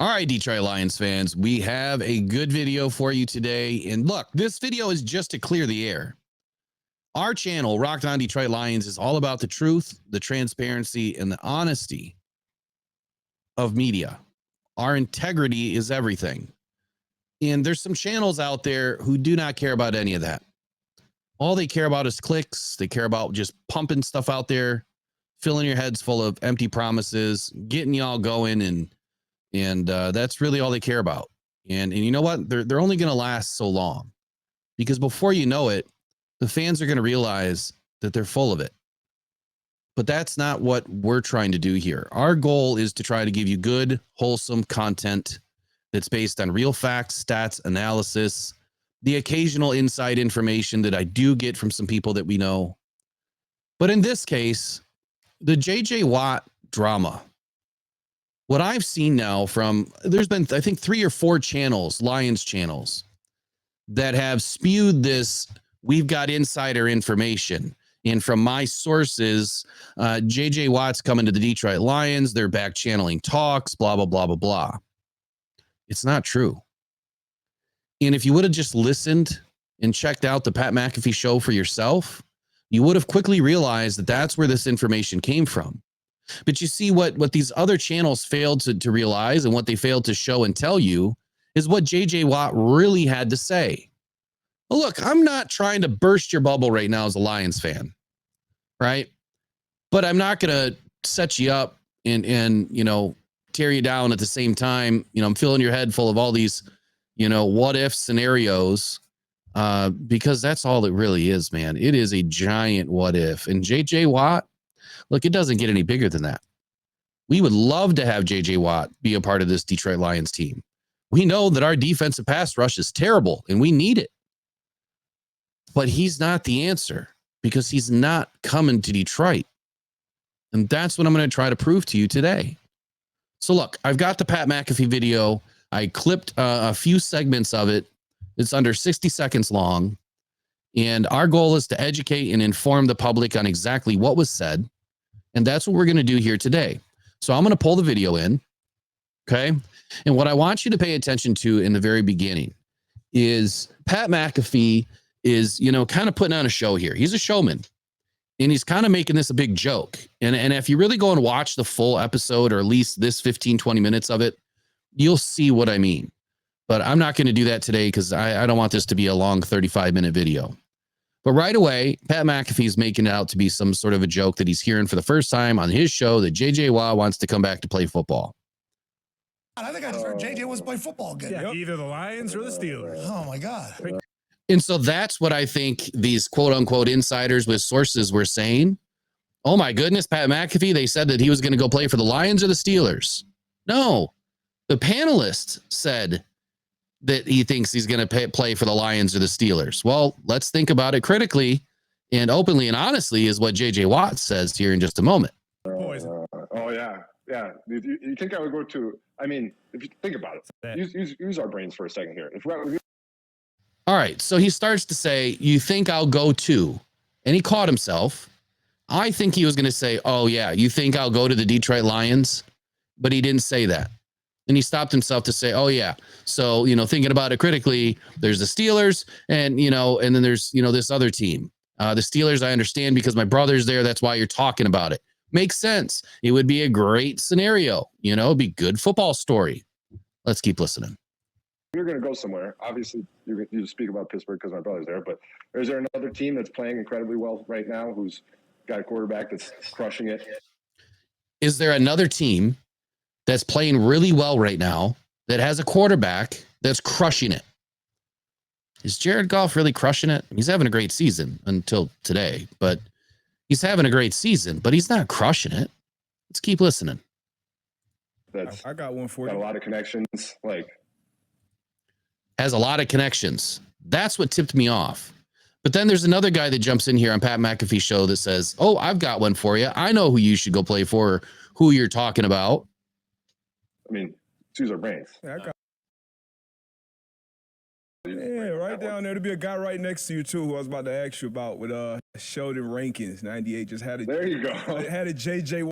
All right, Detroit Lions fans, we have a good video for you today. And look, this video is just to clear the air. Our channel, Rocked On Detroit Lions, is all about the truth, the transparency, and the honesty of media. Our integrity is everything. And there's some channels out there who do not care about any of that. All they care about is clicks. They care about just pumping stuff out there, filling your heads full of empty promises, getting y'all going, and that's really all they care about. And you know what? They're only going to last so long, because before you know it, the fans are going to realize that they're full of it. But that's not what we're trying to do here. Our goal is to try to give you good, wholesome content that's based on real facts, stats, analysis, the occasional inside information that I do get from some people that we know. But in this case, the JJ Watt drama, what I've seen now from, there's been, I think, 3 or 4 channels, Lions channels, that have spewed this, we've got insider information. And from my sources, JJ Watt's coming to the Detroit Lions. They're back channeling talks, blah, blah, blah, blah, blah. It's not true. And if you would have just listened and checked out the Pat McAfee show for yourself, you would have quickly realized that that's where this information came from. But you see, what these other channels failed to realize, and what they failed to show and tell you, is what JJ Watt really had to say. Well, look, I'm not trying to burst your bubble right now as a Lions fan, right? But I'm not going to set you up and tear you down at the same time. I'm filling your head full of all these what if scenarios, because that's all it really is, man. It is a giant what if. And JJ Watt, look, it doesn't get any bigger than that. We would love to have JJ Watt be a part of this Detroit Lions team. We know that our defensive pass rush is terrible and we need it. But he's not the answer, because he's not coming to Detroit. And that's what I'm going to try to prove to you today. So look, I've got the Pat McAfee video. I clipped a few segments of it. It's under 60 seconds long. And our goal is to educate and inform the public on exactly what was said. And that's what we're going to do here today. So I'm going to pull the video in. Okay. And what I want you to pay attention to in the very beginning is Pat McAfee is, kind of putting on a show here. He's a showman. And he's kind of making this a big joke. And if you really go and watch the full episode, or at least this 15, 20 minutes of it, you'll see what I mean. But I'm not going to do that today, because I don't want this to be a long 35-minute video. But right away, Pat McAfee is making it out to be some sort of a joke that he's hearing for the first time on his show, that JJ Watt wants to come back to play football. I think I just heard JJ wants to play football again. Yeah, either the Lions or the Steelers. Oh, my God. And so that's what I think these quote unquote insiders with sources were saying. Oh my goodness, Pat McAfee, they said that he was going to go play for the Lions or the Steelers. No, the panelist said that he thinks he's going to play for the Lions or the Steelers. Well, let's think about it critically and openly and honestly, is what JJ Watt says here in just a moment. Oh, yeah. Yeah. You think I would go to, if you think about it, use our brains for a second here. All right. So he starts to say, you think I'll go to, and he caught himself. I think he was going to say, oh yeah, you think I'll go to the Detroit Lions? But he didn't say that. And he stopped himself to say, oh yeah. So, thinking about it critically, there's the Steelers and then there's, this other team. The Steelers, I understand because my brother's there. That's why you're talking about it. Makes sense. It would be a great scenario, it'd be good football story. Let's keep listening. You're going to go somewhere. Obviously, you speak about Pittsburgh because my brother's there, but is there another team that's playing incredibly well right now who's got a quarterback that's crushing it? Is there another team that's playing really well right now that has a quarterback that's crushing it? Is Jared Goff really crushing it? He's having a great season until today, but he's having a great season, but he's not crushing it. Let's keep listening. I got one for you. Got a lot of connections, has a lot of connections. That's what tipped me off. But then there's another guy that jumps in here on Pat McAfee's show that says, oh, I've got one for you. I know who you should go play for, or who you're talking about. Use our brains. Yeah, right down there. There'll be a guy right next to you, too, who I was about to ask you about with Sheldon Rankins, 98. Just had it. There you go. Had a JJ.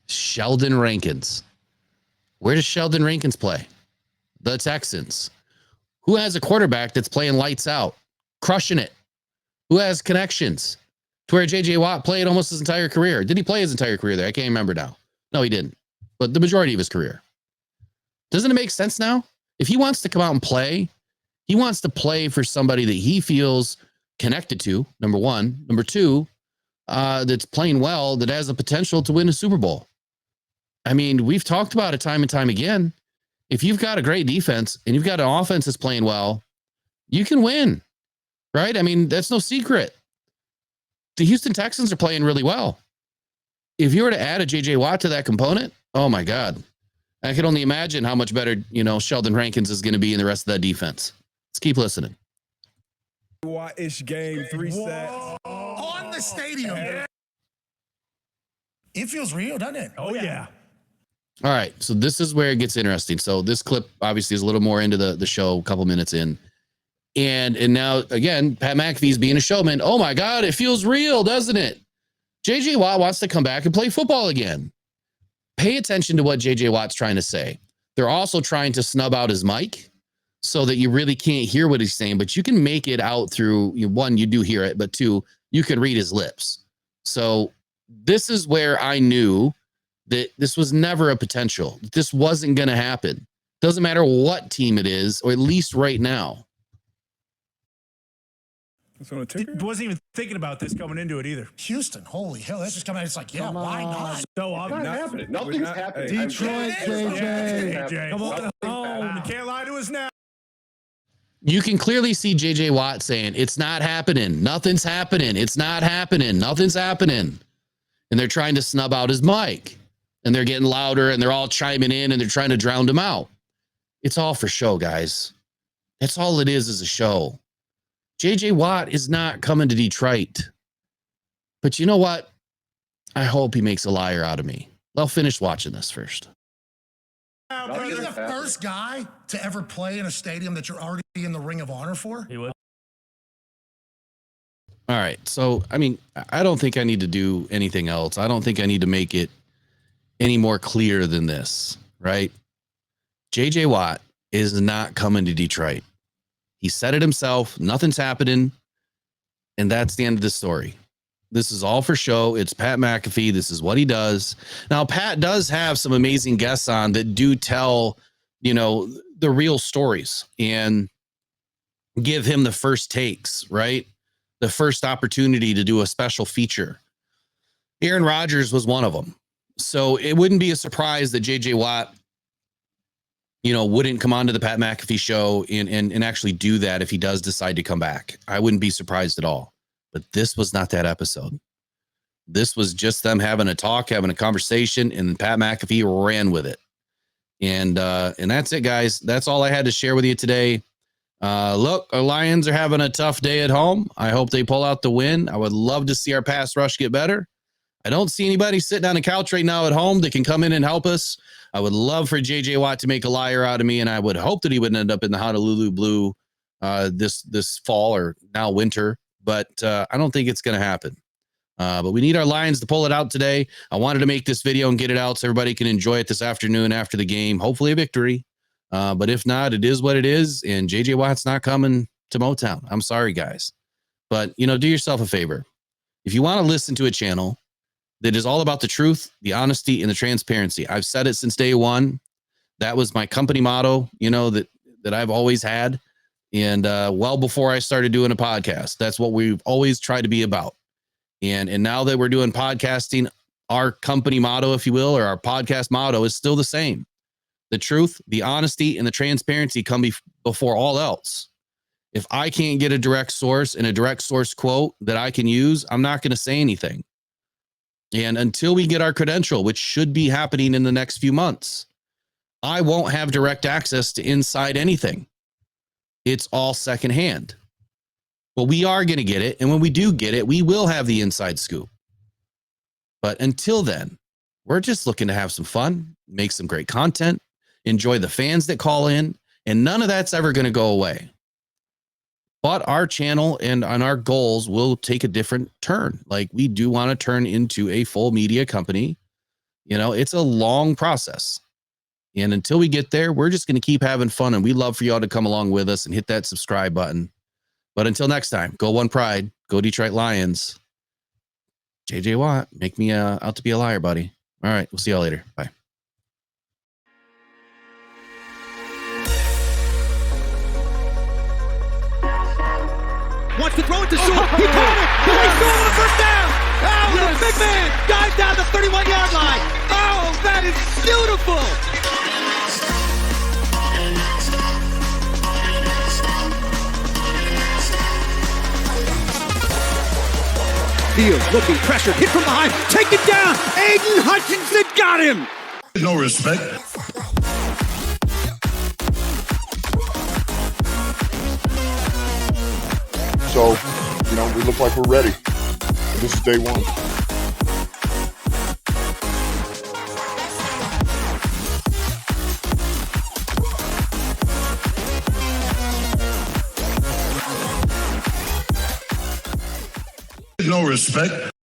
Sheldon Rankins. Where does Sheldon Rankins play? The Texans. Who has a quarterback that's playing lights out, crushing it? Who has connections to where JJ Watt played almost his entire career? Did he play his entire career there? I can't remember now. No, he didn't. But the majority of his career. Doesn't it make sense now? If he wants to come out and play, he wants to play for somebody that he feels connected to, number one. Number two, that's playing well, that has the potential to win a Super Bowl. I mean, we've talked about it time and time again. If you've got a great defense and you've got an offense that's playing well, you can win, right? I mean, that's no secret. The Houston Texans are playing really well. If you were to add a JJ Watt to that component, oh my God, I can only imagine how much better, Sheldon Rankins is going to be in the rest of that defense. Let's keep listening. Watt-ish game, 3 sacks. On the stadium. It feels real, doesn't it? Oh, yeah. All right. So this is where it gets interesting. So this clip obviously is a little more into the show, a couple minutes in. And now, again, Pat McAfee's being a showman. Oh, my God, it feels real, doesn't it? JJ Watt wants to come back and play football again. Pay attention to what JJ Watt's trying to say. They're also trying to snub out his mic so that you really can't hear what he's saying, but you can make it out through, one, you do hear it, but two, you can read his lips. So this is where I knew that this was never a potential. This wasn't going to happen. Doesn't matter what team it is, or at least right now. Wasn't even thinking about this coming into it either. Houston, holy hell, that's just coming out. It's like, yeah, why not? So It's not happening. Nothing's happening. Detroit, JJ. Come on home. You can't lie to us now. You can clearly see JJ Watt saying, it's not happening. Nothing's happening. It's not happening. Nothing's happening. And they're trying to snub out his mic. And they're getting louder and they're all chiming in and they're trying to drown him out. It's all for show, guys. That's all it is a show. JJ Watt is not coming to Detroit. But you know what? I hope he makes a liar out of me. I'll finish watching this first. Are you the first guy to ever play in a stadium that you're already in the Ring of Honor for? He was. All right. So, I mean, I don't think I need to do anything else. I don't think I need to make it any more clear than this, right? JJ Watt is not coming to Detroit. He said it himself. Nothing's happening. And that's the end of the story. This is all for show. It's Pat McAfee. This is what he does. Now, Pat does have some amazing guests on that do tell, the real stories and give him the first takes, right? The first opportunity to do a special feature. Aaron Rodgers was one of them. So it wouldn't be a surprise that JJ Watt, wouldn't come on to the Pat McAfee show and actually do that if he does decide to come back. I wouldn't be surprised at all. But this was not that episode. This was just them having a talk, having a conversation, and Pat McAfee ran with it. And that's it, guys. That's all I had to share with you today. Look, our Lions are having a tough day at home. I hope they pull out the win. I would love to see our pass rush get better. I don't see anybody sitting on a couch right now at home that can come in and help us. I would love for JJ Watt to make a liar out of me, and I would hope that he would end up in the Honolulu Blue this fall or now winter. But I don't think it's going to happen. But we need our Lions to pull it out today. I wanted to make this video and get it out so everybody can enjoy it this afternoon after the game. Hopefully a victory. But if not, it is what it is. And JJ Watt's not coming to Motown. I'm sorry, guys. But, do yourself a favor. If you want to listen to a channel that is all about the truth, the honesty, and the transparency, I've said it since day one. That was my company motto, that I've always had. And well before I started doing a podcast, that's what we've always tried to be about. And now that we're doing podcasting, our company motto, if you will, or our podcast motto is still the same. The truth, the honesty, and the transparency come before all else. If I can't get a direct source and a direct source quote that I can use, I'm not going to say anything. And until we get our credential, which should be happening in the next few months, I won't have direct access to inside anything. It's all secondhand. Well, we are going to get it. And when we do get it, we will have the inside scoop. But until then, we're just looking to have some fun, make some great content, enjoy the fans that call in, and none of that's ever going to go away. But our channel and our goals will take a different turn. Like, we do want to turn into a full media company. It's a long process. And until we get there, we're just going to keep having fun. And we love for y'all to come along with us and hit that subscribe button. But until next time, go One Pride, go Detroit Lions. JJ Watt, make me out to be a liar, buddy. All right, we'll see y'all later. Bye. Wants to throw it to Sewell. He caught it. He threw it on the first down. Oh, yes. The big man dives down the 31-yard line. Oh, that is beautiful. Fields looking, pressured, hit from behind, taken down. Aiden Hutchinson got him. No respect. So, you know, we look like we're ready. This is day one. No respect.